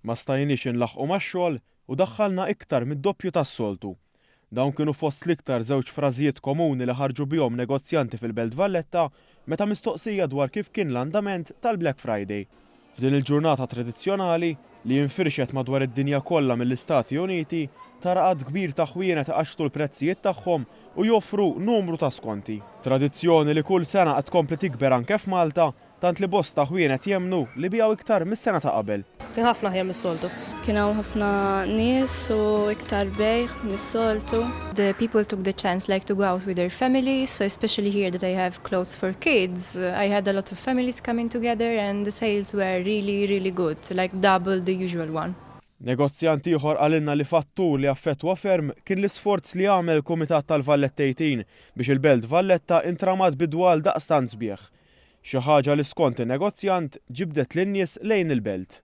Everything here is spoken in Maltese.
Ma stajniex inlaħqu max-xogħol u daħħalna iktar mid-doppju tas-soltu. Dawn kienu fost l-iktar żewġ frażijiet komuni li ħarġu bihom negozjanti fil-Belt Valletta meta mistoqsija dwar kif kien l-andament tal-Black Friday. F'din il-ġurnata tradizzjonali li jinfirxet madwar id-dinja kollha mill-Istati Uniti tara għadd kbir ta' ħwienet iqaxxtu l-prezzijiet tagħhom u joffru numru ta' skonti. Tradizzjoni li kull sena qed tkompli tikber anke f'Malta, tant li bosta ħwienet jemmnu li bijaw iktar mis-sena ta' qabel. Kien ħafna ħjem mis-soltu. Kien hawn ħafna nies u iktar bejħ mis-soltu. The people took the chance like to go out with their families, so especially here that I have clothes for kids, I had a lot of families coming together and the sales were really good, like double the usual one. Negozjant ieħor għalinna li fattur li affettwa ferm kien l-isforz li għamel Kumitat tal-Valletta 18 biex il-Belt Valletta intramat bidwal daqstant sbieħ. Xi ħaġa li skont in-negozjant ġibdet lin-nies lejn il-belt.